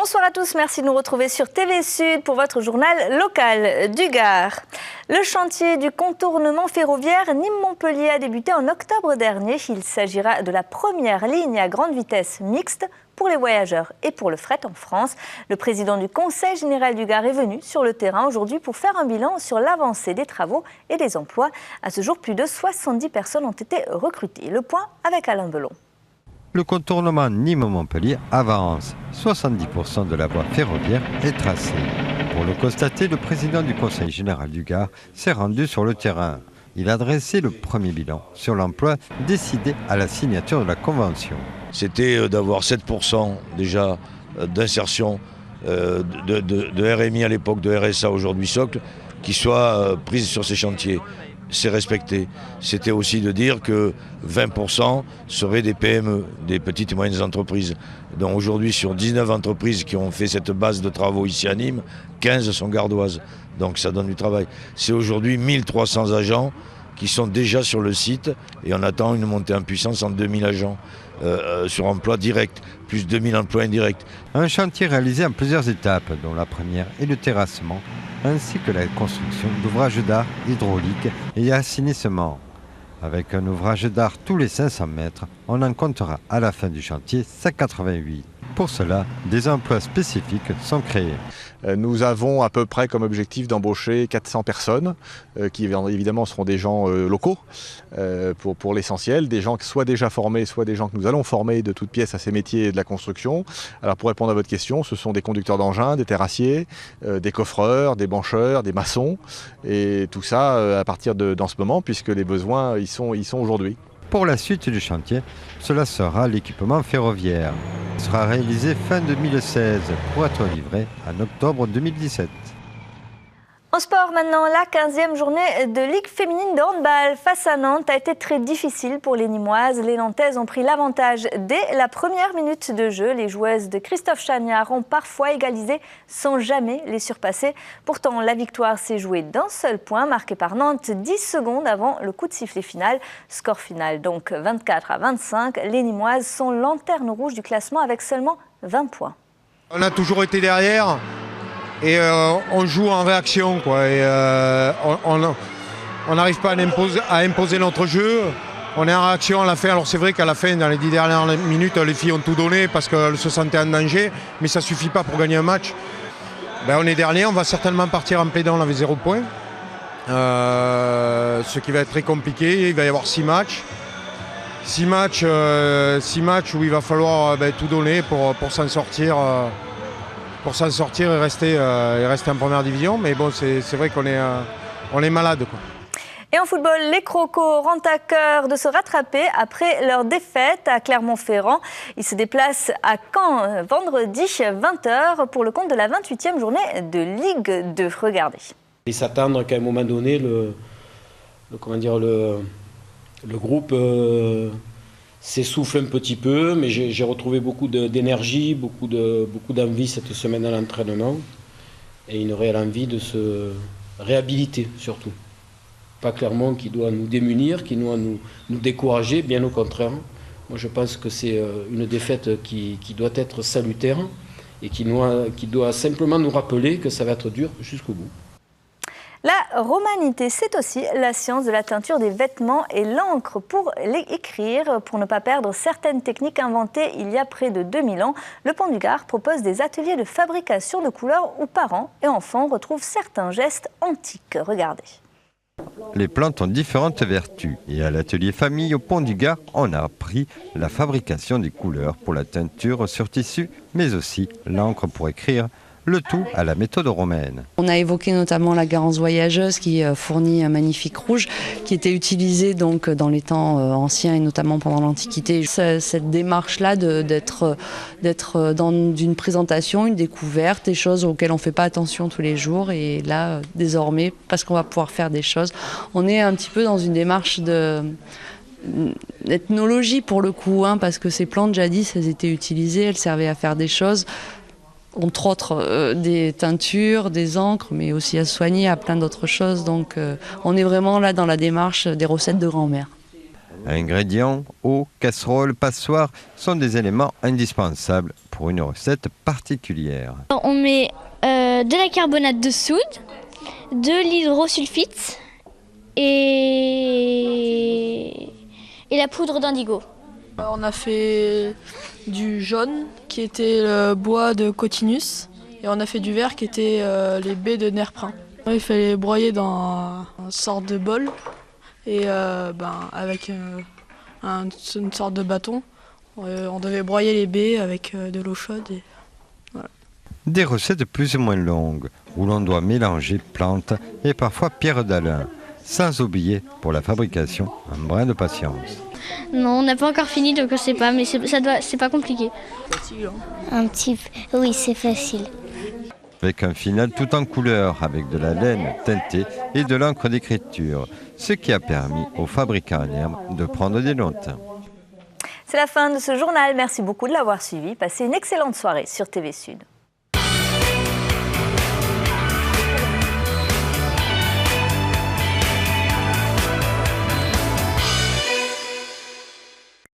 Bonsoir à tous, merci de nous retrouver sur TV Sud pour votre journal local du Gard. Le chantier du contournement ferroviaire Nîmes-Montpellier a débuté en octobre dernier. Il s'agira de la première ligne à grande vitesse mixte pour les voyageurs et pour le fret en France. Le président du Conseil général du Gard est venu sur le terrain aujourd'hui pour faire un bilan sur l'avancée des travaux et des emplois. À ce jour, plus de 70 personnes ont été recrutées. Le point avec Alain Belon. Le contournement Nîmes-Montpellier avance. 70% de la voie ferroviaire est tracée. Pour le constater, le président du Conseil général du Gard s'est rendu sur le terrain. Il a dressé le premier bilan sur l'emploi décidé à la signature de la convention. C'était d'avoir 7% déjà d'insertion de RMI à l'époque, de RSA aujourd'hui socle, qui soit prise sur ces chantiers. C'est respecté. C'était aussi de dire que 20% seraient des PME, des petites et moyennes entreprises. Donc aujourd'hui, sur 19 entreprises qui ont fait cette base de travaux ici à Nîmes, 15 sont gardoises. Donc ça donne du travail. C'est aujourd'hui 1300 agents qui sont déjà sur le site et on attend une montée en puissance en 2000 agents sur emploi direct, plus 2000 emplois indirects. Un chantier réalisé en plusieurs étapes, dont la première est le terrassement, ainsi que la construction d'ouvrages d'art hydrauliques et assainissement. Avec un ouvrage d'art tous les 500 mètres, on en comptera à la fin du chantier 188. Pour cela, des emplois spécifiques sont créés. Nous avons à peu près comme objectif d'embaucher 400 personnes, qui évidemment seront des gens locaux pour l'essentiel, des gens soit déjà formés, soit des gens que nous allons former de toutes pièces à ces métiers de la construction. Alors pour répondre à votre question, ce sont des conducteurs d'engins, des terrassiers, des coffreurs, des bancheurs, des maçons, et tout ça à partir d'en ce moment, puisque les besoins y sont aujourd'hui. Pour la suite du chantier, cela sera l'équipement ferroviaire. Il sera réalisé fin 2016 pour être livré en octobre 2017. En sport maintenant, la 15e journée de Ligue féminine de handball face à Nantes a été très difficile pour les Nîmoises. Les Nantaises ont pris l'avantage dès la première minute de jeu. Les joueuses de Christophe Chagnard ont parfois égalisé sans jamais les surpasser. Pourtant, la victoire s'est jouée d'un seul point, marqué par Nantes 10 secondes avant le coup de sifflet final. Score final donc 24-25. Les Nîmoises sont lanterne rouge du classement avec seulement 20 points. On a toujours été derrière. Et on joue en réaction, quoi. Et on n'arrive pas à imposer notre jeu. On est en réaction à la fin. Alors c'est vrai qu'à la fin, dans les 10 dernières minutes, les filles ont tout donné parce qu'elles se sentaient en danger. Mais ça ne suffit pas pour gagner un match. On est dernier, on va certainement partir en plaidant, on avait 0 points. Ce qui va être très compliqué. Il va y avoir 6 matchs. 6 matchs où il va falloir tout donner pour s'en sortir. Pour s'en sortir et rester en première division. Mais bon, c'est vrai qu'on est malade, quoi. Et en football, les Crocos ont à cœur de se rattraper après leur défaite à Clermont-Ferrand. Ils se déplacent à Caen vendredi 20h pour le compte de la 28e journée de Ligue 2. Regardez. Et s'attendre qu'à un moment donné, le groupe s'essouffle un petit peu, mais j'ai retrouvé beaucoup d'énergie, beaucoup d'envie cette semaine à l'entraînement et une réelle envie de se réhabiliter surtout. Pas Clermont qui doit nous démunir, qui doit nous décourager, bien au contraire. Moi je pense que c'est une défaite qui doit être salutaire et qui doit simplement nous rappeler que ça va être dur jusqu'au bout. La romanité, c'est aussi la science de la teinture des vêtements et l'encre pour les écrire. Pour ne pas perdre certaines techniques inventées il y a près de 2000 ans, le Pont du Gard propose des ateliers de fabrication de couleurs où parents et enfants retrouvent certains gestes antiques. Regardez. Les plantes ont différentes vertus et à l'atelier famille au Pont du Gard, on a appris la fabrication des couleurs pour la teinture sur tissu, mais aussi l'encre pour écrire. Le tout à la méthode romaine. On a évoqué notamment la garance voyageuse qui fournit un magnifique rouge qui était utilisé donc dans les temps anciens et notamment pendant l'Antiquité. Cette démarche-là d'être dans une présentation, une découverte, des choses auxquelles on ne fait pas attention tous les jours et là désormais parce qu'on va pouvoir faire des choses, on est un petit peu dans une démarche d'ethnologie pour le coup, parce que ces plantes jadis elles étaient utilisées, elles servaient à faire des choses. Entre autres des teintures, des encres, mais aussi à soigner, à plein d'autres choses. Donc on est vraiment là dans la démarche des recettes de grand-mère. Ingrédients, eau, casserole, passoire sont des éléments indispensables pour pour une recette particulière. On met de la carbonate de soude, de l'hydrosulfite et la poudre d'indigo. On a fait du jaune qui était le bois de cotinus et on a fait du vert qui était les baies de nerprin. Il fallait broyer dans une sorte de bol et avec une sorte de bâton. On devait broyer les baies avec de l'eau chaude. Et voilà. Des recettes plus ou moins longues où l'on doit mélanger plantes et parfois pierres d'Alain. Sans oublier pour la fabrication un brin de patience. Non, on n'a pas encore fini donc on ne sait pas, mais c'est pas compliqué. Un petit peu, oui, c'est facile. Avec un final tout en couleur, avec de la laine teintée et de l'encre d'écriture, ce qui a permis aux fabricants en herbe de prendre des notes. C'est la fin de ce journal. Merci beaucoup de l'avoir suivi. Passez une excellente soirée sur TV Sud.